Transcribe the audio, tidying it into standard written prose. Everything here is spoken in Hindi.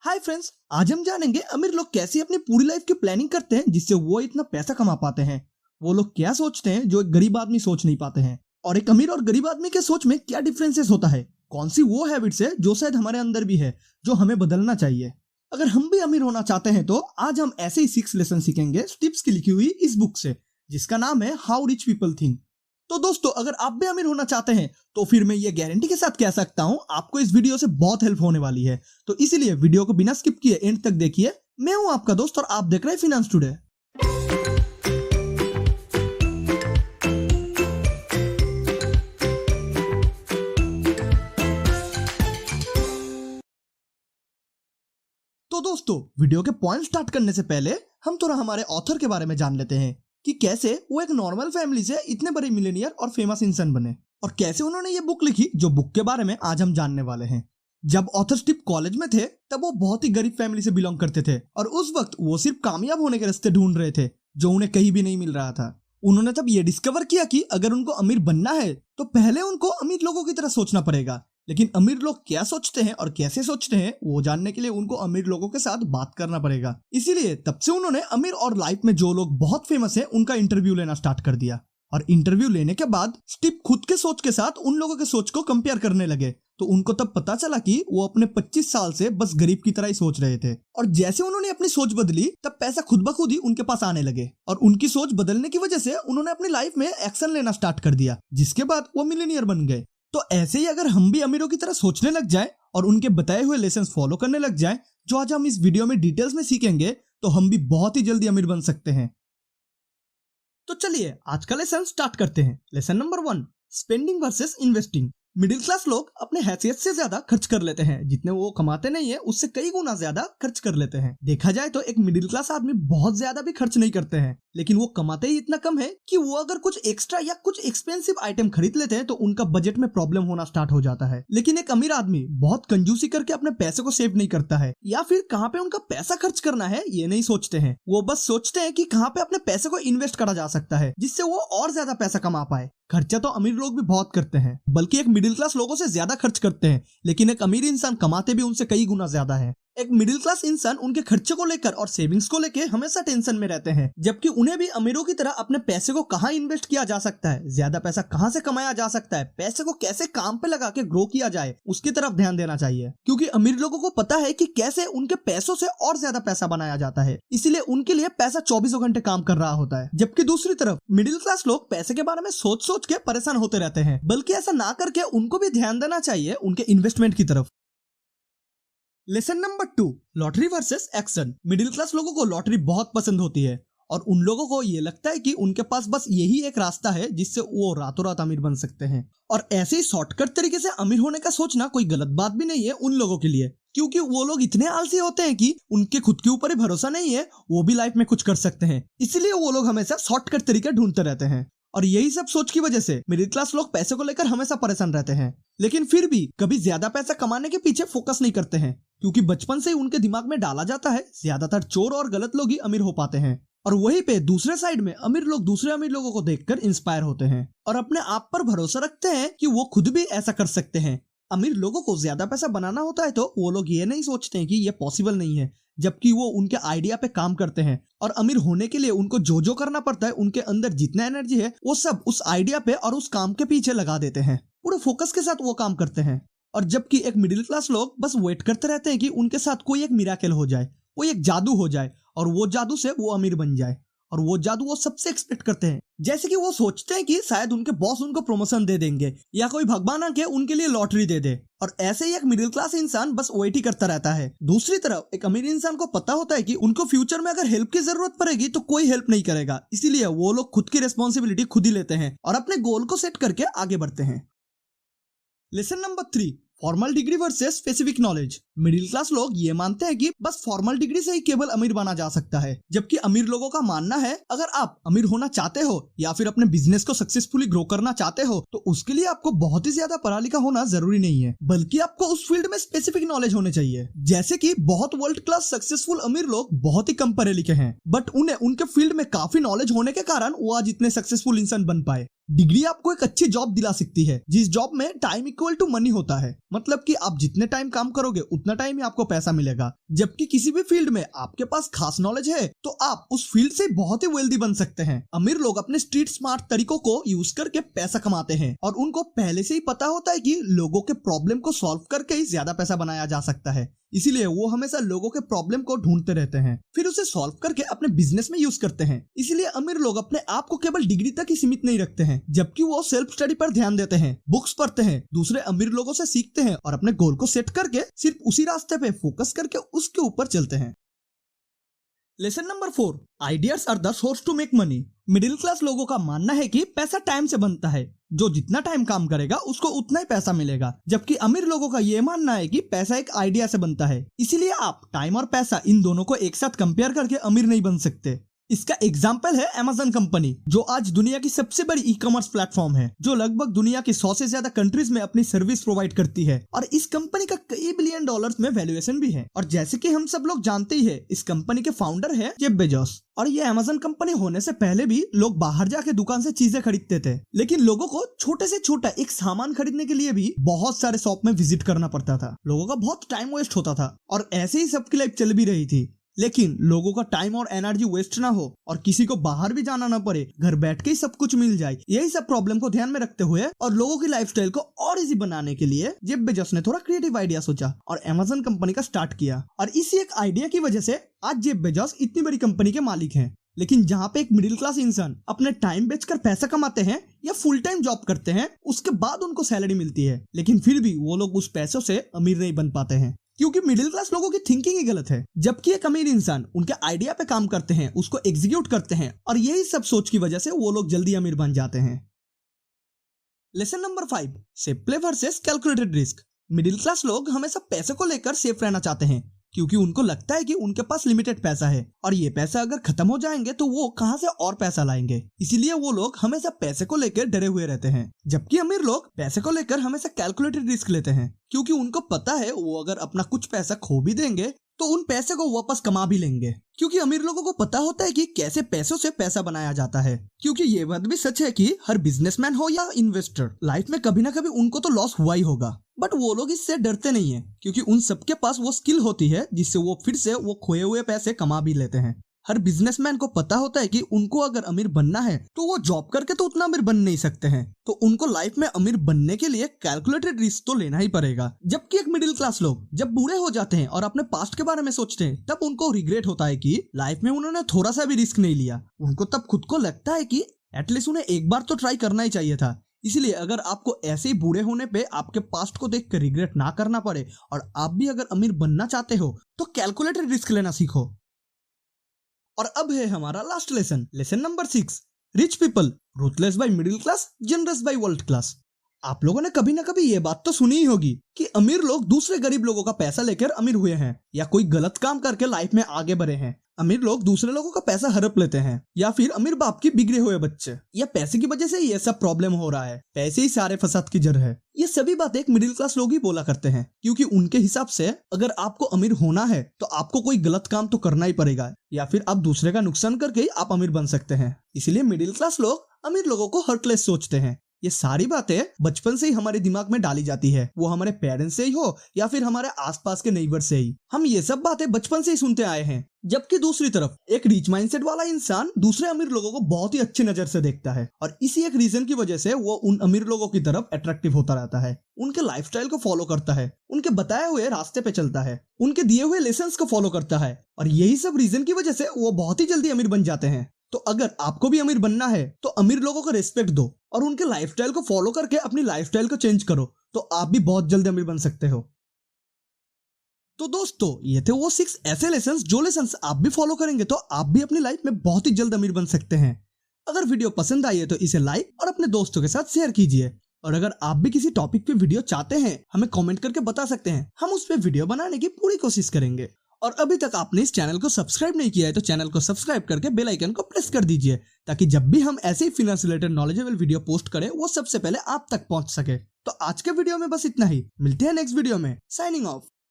हाय फ्रेंड्स, आज हम जानेंगे अमीर लोग कैसे अपनी पूरी लाइफ की प्लानिंग करते हैं जिससे वो इतना पैसा कमा पाते हैं। वो लोग क्या सोचते हैं जो एक गरीब आदमी सोच नहीं पाते हैं, और एक अमीर और गरीब आदमी के सोच में क्या डिफरेंसेस होता है। कौन सी वो हैबिट्स है जो शायद हमारे अंदर भी है, जो हमें बदलना चाहिए अगर हम भी अमीर होना चाहते हैं। तो आज हम ऐसे ही 6 लेसन सीखेंगे टिप्स की लिखी हुई इस बुक से, जिसका नाम है हाउ रिच पीपल थिंक। तो दोस्तों, अगर आप भी अमीर होना चाहते हैं तो फिर मैं ये गारंटी के साथ कह सकता हूं आपको इस वीडियो से बहुत हेल्प होने वाली है। तो इसीलिए वीडियो को बिना स्किप किए एंड तक देखिए। मैं हूं आपका दोस्त और आप देख रहे हैं फाइनेंस टुडे। तो दोस्तों, वीडियो के पॉइंट स्टार्ट करने से पहले हम थोड़ा हमारे ऑथर के बारे में जान लेते हैं कि कैसे वो एक नॉर्मल फैमिली से इतने बड़े मिलियनियर और फेमस इंसान बने, और कैसे उन्होंने ये बुक लिखी जो बुक के बारे में आज हम जानने वाले हैं। जब ऑथर स्टिप कॉलेज में थे तब वो बहुत ही गरीब फैमिली से बिलोंग करते थे, और उस वक्त वो सिर्फ कामयाब होने के रास्ते ढूंढ रहे थे जो उन्हें कहीं भी नहीं मिल रहा था। उन्होंने तब ये डिस्कवर किया कि अगर उनको अमीर बनना है तो पहले उनको अमीर लोगों की तरह सोचना पड़ेगा। लेकिन अमीर लोग क्या सोचते हैं और कैसे सोचते हैं वो जानने के लिए उनको अमीर लोगों के साथ बात करना पड़ेगा। इसीलिए तब से उन्होंने अमीर और लाइफ में जो लोग बहुत फेमस हैं उनका इंटरव्यू लेना स्टार्ट कर दिया, और इंटरव्यू लेने के बाद स्टिप खुद के सोच के साथ उन लोगों के सोच को कंपेयर करने लगे। तो उनको तब पता चला कि वो अपने 25 साल से बस गरीब की तरह ही सोच रहे थे, और जैसे उन्होंने अपनी सोच बदली तब पैसा खुद ब खुद ही उनके पास आने लगे, और उनकी सोच बदलने की वजह से उन्होंने अपनी लाइफ में एक्शन लेना स्टार्ट कर दिया, जिसके बाद वो मिलियनियर बन गए। तो ऐसे ही अगर हम भी अमीरों की तरह सोचने लग जाएं और उनके बताए हुए लेसन फॉलो करने लग जाएं, जो आज हम इस वीडियो में डिटेल्स में सीखेंगे, तो हम भी बहुत ही जल्दी अमीर बन सकते हैं। तो चलिए आज का लेसन स्टार्ट करते हैं। Lesson number 1, spending versus investing. Middle class लोग अपने हैसियत से ज्यादा खर्च कर लेते हैं, जितने वो कमाते नहीं है उससे कई गुना ज्यादा खर्च कर लेते हैं। देखा जाए तो एक मिडिल क्लास आदमी बहुत ज्यादा भी खर्च नहीं करते हैं, लेकिन वो कमाते ही इतना कम है कि वो अगर कुछ एक्स्ट्रा या कुछ एक्सपेंसिव आइटम खरीद लेते हैं तो उनका बजट में प्रॉब्लम होना स्टार्ट हो जाता है। लेकिन एक अमीर आदमी बहुत कंजूसी करके अपने पैसे को सेव नहीं करता है, या फिर कहाँ पे उनका पैसा खर्च करना है ये नहीं सोचते हैं। वो बस सोचते हैं कि कहाँ पे अपने पैसे को इन्वेस्ट करा जा सकता है जिससे वो और ज्यादा पैसा कमा पाए। खर्चा तो अमीर लोग भी बहुत करते हैं, बल्कि एक मिडिल क्लास लोगों से ज्यादा खर्च करते हैं, लेकिन एक अमीर इंसान कमाते भी उनसे कई गुना ज्यादा है। एक मिडिल क्लास इंसान उनके खर्चे को लेकर और सेविंग्स को लेकर हमेशा टेंशन में रहते हैं, जबकि उन्हें भी अमीरों की तरह अपने पैसे को कहाँ इन्वेस्ट किया जा सकता है, ज्यादा पैसा कहाँ से कमाया जा सकता है, पैसे को कैसे काम पे लगा के ग्रो किया जाए, उसकी तरफ ध्यान देना चाहिए। क्योंकि अमीर लोगों को पता है कि कैसे उनके पैसों से और ज्यादा पैसा बनाया जाता है, इसीलिए उनके लिए पैसा 24 घंटे काम कर रहा होता है। जबकि दूसरी तरफ मिडिल क्लास लोग पैसे के बारे में सोच सोच के परेशान होते रहते हैं, बल्कि ऐसा ना करके उनको भी ध्यान देना चाहिए उनके इन्वेस्टमेंट की तरफ। Lesson number 2, lottery versus action. Middle class लोगों को लॉटरी बहुत पसंद होती है, और उन लोगों को ये लगता है कि उनके पास बस यही एक रास्ता है जिससे वो रातों रात अमीर बन सकते हैं। और ऐसे ही शॉर्टकट तरीके से अमीर होने का सोचना कोई गलत बात भी नहीं है उन लोगों के लिए, क्योंकि वो लोग इतने आलसी होते हैं कि उनके खुद के ऊपर ही भरोसा नहीं है वो भी लाइफ में कुछ कर सकते हैं। इसलिए वो लोग हमेशा शॉर्टकट तरीके ढूंढते रहते हैं, और यही सब सोच की वजह से मिडिल क्लास लोग पैसे को लेकर हमेशा परेशान रहते हैं, लेकिन फिर भी कभी ज्यादा पैसा कमाने के पीछे फोकस नहीं करते हैं, क्योंकि बचपन से ही उनके दिमाग में डाला जाता है ज्यादातर चोर और गलत लोग ही अमीर हो पाते हैं। और वहीं पे दूसरे साइड में अमीर लोग दूसरे अमीर लोगों को देखकर इंस्पायर होते हैं और अपने आप पर भरोसा रखते हैं कि वो खुद भी ऐसा कर सकते हैं। अमीर लोगों को ज्यादा पैसा बनाना होता है तो वो लोग ये नहीं सोचते हैं कि ये पॉसिबल नहीं है, जबकि वो उनके आइडिया पे काम करते हैं, और अमीर होने के लिए उनको जो जो करना पड़ता है उनके अंदर जितना एनर्जी है वो सब उस आइडिया पे और उस काम के पीछे लगा देते हैं, पूरे फोकस के साथ वो काम करते हैं। और जबकि एक मिडिल क्लास लोग बस वेट करते रहते हैं कि उनके साथ कोई एक मिराकल हो जाए, कोई एक जादू हो जाए, और वो जादू से वो अमीर बन जाए। और वो जादू वो सबसे एक्सपेक्ट करते हैं, जैसे कि वो सोचते हैं कि शायद उनके बॉस उनको प्रमोशन दे देंगे, या कोई भगवान आके उनके लिए लॉटरी दे दे। और ऐसे ही एक मिडिल क्लास इंसान बस वेट ही करता रहता है। दूसरी तरफ एक अमीर इंसान को पता होता है कि उनको फ्यूचर में अगर हेल्प की जरूरत पड़ेगी तो कोई हेल्प नहीं करेगा, इसीलिए वो लोग खुद की रिस्पॉन्सिबिलिटी खुद ही लेते हैं और अपने गोल को सेट करके आगे बढ़ते हैं। Lesson number 3, formal degree versus specific knowledge. Middle class लोग ये मानते हैं कि बस फॉर्मल डिग्री से ही केवल अमीर बना जा सकता है, जबकि अमीर लोगों का मानना है अगर आप अमीर होना चाहते हो या फिर अपने बिजनेस को सक्सेसफुली ग्रो करना चाहते हो तो उसके लिए आपको बहुत ही ज्यादा पढ़ा लिखा होना जरूरी नहीं है, बल्कि आपको उस फील्ड में स्पेसिफिक नॉलेज होने चाहिए। जैसे कि बहुत वर्ल्ड क्लास सक्सेसफुल अमीर लोग बहुत ही कम पढ़े लिखे हैं, बट उन्हें उनके फील्ड में काफी नॉलेज होने के कारण वो आज इतने सक्सेसफुल इंसान बन पाए। डिग्री आपको एक अच्छी जॉब दिला सकती है, जिस जॉब में टाइम इक्वल टू मनी होता है। मतलब कि आप जितने टाइम काम करोगे उतना टाइम ही आपको पैसा मिलेगा। जबकि किसी भी फील्ड में आपके पास खास नॉलेज है तो आप उस फील्ड से बहुत ही वेल्दी बन सकते हैं। अमीर लोग अपने स्ट्रीट स्मार्ट तरीकों को यूज करके पैसा कमाते हैं और उनको पहले से ही पता होता है कि लोगों के प्रॉब्लम को सॉल्व करके ही ज्यादा पैसा बनाया जा सकता है। इसीलिए वो हमेशा लोगों के प्रॉब्लम को ढूंढते रहते हैं, फिर उसे सॉल्व करके अपने बिजनेस में यूज करते हैं। इसीलिए अमीर लोग अपने आप को केवल डिग्री तक ही सीमित नहीं रखते हैं, जबकि वो सेल्फ स्टडी पर ध्यान देते हैं, बुक्स पढ़ते हैं, दूसरे अमीर लोगों से सीखते हैं और अपने गोल को सेट करके सिर्फ उसी रास्ते पे फोकस करके उसके ऊपर चलते हैं। Lesson number 4, ideas are the source to make money. Middle class लोगों का मानना है कि पैसा टाइम से बनता है, जो जितना टाइम काम करेगा उसको उतना ही पैसा मिलेगा। जबकि अमीर लोगों का ये मानना है कि पैसा एक आइडिया से बनता है। इसीलिए आप टाइम और पैसा इन दोनों को एक साथ कंपेयर करके अमीर नहीं बन सकते। इसका एग्जाम्पल है अमेज़न कंपनी, जो आज दुनिया की सबसे बड़ी ई कॉमर्स प्लेटफॉर्म है, जो लगभग दुनिया की 100 से ज्यादा कंट्रीज में अपनी सर्विस प्रोवाइड करती है और इस कंपनी का कई बिलियन डॉलर्स में वैल्यूएशन भी है। और जैसे कि हम सब लोग जानते ही है, इस कंपनी के फाउंडर है जेफ बेजोस। और ये अमेज़न कंपनी होने से पहले भी लोग बाहर जाके दुकान से चीजें खरीदते थे, लेकिन लोगों को छोटे से छोटा एक सामान खरीदने के लिए भी बहुत सारे शॉप में विजिट करना पड़ता था। लोगों का बहुत टाइम वेस्ट होता था और ऐसे ही सबकी लाइफ चल भी रही थी। लेकिन लोगों का टाइम और एनर्जी वेस्ट ना हो और किसी को बाहर भी जाना ना पड़े, घर बैठ के ही सब कुछ मिल जाए, यही सब प्रॉब्लम को ध्यान में रखते हुए और लोगों की लाइफस्टाइल को और इजी बनाने के लिए जेफ बेजोस ने थोड़ा क्रिएटिव आइडिया सोचा और अमेज़न कंपनी का स्टार्ट किया। और इसी एक आइडिया की वजह से आज जेफ बेजोस इतनी बड़ी कंपनी के मालिक हैं। लेकिन जहाँ पे एक मिडिल क्लास इंसान अपने टाइम बेचकर पैसा कमाते हैं या फुल टाइम जॉब करते हैं, उसके बाद उनको सैलरी मिलती है, लेकिन फिर भी वो लोग उस पैसों से अमीर नहीं बन पाते हैं, क्योंकि मिडिल क्लास लोगों की थिंकिंग ही गलत है। जबकि एक अमीर इंसान उनके आइडिया पे काम करते हैं, उसको एग्जीक्यूट करते हैं और यही सब सोच की वजह से वो लोग जल्दी अमीर बन जाते हैं। Lesson number 5, safe play versus calculated risk. Middle class लोग हमेशा पैसे को लेकर सेफ रहना चाहते हैं, क्योंकि उनको लगता है कि उनके पास लिमिटेड पैसा है और ये पैसा अगर खत्म हो जाएंगे तो वो कहां से और पैसा लाएंगे। इसीलिए वो लोग हमेशा पैसे को लेकर डरे हुए रहते हैं। जबकि अमीर लोग पैसे को लेकर हमेशा कैलकुलेटेड रिस्क लेते हैं, क्योंकि उनको पता है वो अगर अपना कुछ पैसा खो भी देंगे तो उन पैसे को वापस कमा भी लेंगे, क्योंकि अमीर लोगों को पता होता है कि कैसे पैसों से पैसा बनाया जाता है। क्योंकि ये बात भी सच है कि हर बिजनेसमैन हो या इन्वेस्टर, लाइफ में कभी ना कभी उनको तो लॉस हुआ ही होगा, बट वो लोग इससे डरते नहीं है, क्योंकि उन सबके पास वो स्किल होती है जिससे वो फिर से वो खोए हुए पैसे कमा भी लेते हैं। हर बिजनेसमैन को पता होता है कि उनको अगर अमीर बनना है तो वो जॉब करके तो उतना अमीर बन नहीं सकते हैं, तो उनको लाइफ में अमीर बनने के लिए कैलकुलेटेड रिस्क तो लेना ही पड़ेगा। जबकि एक मिडिल क्लास लोग जब बूढ़े हो जाते हैं और अपने पास्ट के बारे में सोचते हैं, तब उनको रिग्रेट होता है कि लाइफ में उन्होंने थोड़ा सा भी रिस्क नहीं लिया। उनको तब खुद को लगता है कि एटलीस्ट उन्हें एक बार तो ट्राई करना ही चाहिए था। इसलिए अगर आपको ऐसे ही बूढ़े होने पे आपके पास्ट को देख कर रिग्रेट ना करना पड़े और आप भी अगर अमीर बनना चाहते हो तो कैलकुलेटेड रिस्क लेना सीखो। और अब है हमारा last lesson, lesson number 6, rich people ruthless by middle class, generous by world class. आप लोगों ने कभी ना कभी ये बात तो सुनी ही होगी कि अमीर लोग दूसरे गरीब लोगों का पैसा लेकर अमीर हुए हैं या कोई गलत काम करके लाइफ में आगे बढ़े हैं। अमीर लोग दूसरे लोगों का पैसा हड़प लेते हैं या फिर अमीर बाप के बिगड़े हुए बच्चे, या पैसे की वजह से ये सब प्रॉब्लम हो रहा है, पैसे ही सारे फसाद की जड़ है। ये सभी बातें एक मिडिल क्लास लोग ही बोला करते हैं, क्योंकि उनके हिसाब से अगर आपको अमीर होना है तो आपको कोई गलत काम तो करना ही पड़ेगा, या फिर आप दूसरे का नुकसान करके ही आप अमीर बन सकते हैं। इसीलिए मिडिल क्लास लोग अमीर लोगों को हर्टलेस सोचते हैं। ये सारी बातें बचपन से ही हमारे दिमाग में डाली जाती है, वो हमारे पेरेंट्स से ही हो या फिर हमारे आसपास के नेबर से ही। हम ये सब बातें बचपन से ही सुनते आए हैं। जबकि दूसरी तरफ एक रिच माइंडसेट वाला इंसान दूसरे अमीर लोगों को बहुत ही अच्छी नजर से देखता है और इसी एक रीजन की वजह से वो उन अमीर लोगों की तरफ अट्रैक्टिव होता रहता है, उनके लाइफस्टाइल को फॉलो करता है, उनके बताए हुए रास्ते पे चलता है, उनके दिए हुए लेसन्स को फॉलो करता है, और यही सब रीजन की वजह से वो बहुत ही जल्दी अमीर बन जाते हैं। तो अगर आपको भी अमीर बनना है तो अमीर लोगों को रिस्पेक्ट दो और उनके लाइफस्टाइल को फॉलो करके अपनी लाइफस्टाइल को चेंज करो, तो आप भी बहुत जल्दी अमीर बन सकते हो। तो दोस्तों, ये थे वो 6 ऐसे लेसन्स जो लेसन्स आप भी फॉलो करेंगे तो आप भी अपनी लाइफ में बहुत ही जल्द अमीर बन सकते हैं। अगर वीडियो पसंद आई है तो इसे लाइक और अपने दोस्तों के साथ शेयर कीजिए, और अगर आप भी किसी टॉपिक पे वीडियो चाहते हैं हमें कमेंट करके बता सकते हैं, हम उस पे वीडियो बनाने की पूरी कोशिश करेंगे। और अभी तक आपने इस चैनल को सब्सक्राइब नहीं किया है तो चैनल को सब्सक्राइब करके बेल आइकन को प्रेस कर दीजिए, ताकि जब भी हम ऐसे ही finance related knowledgeable video post करें वो सबसे पहले आप तक पहुंच सके। तो आज के वीडियो में बस इतना ही, मिलते हैं नेक्स्ट वीडियो में। Signing off.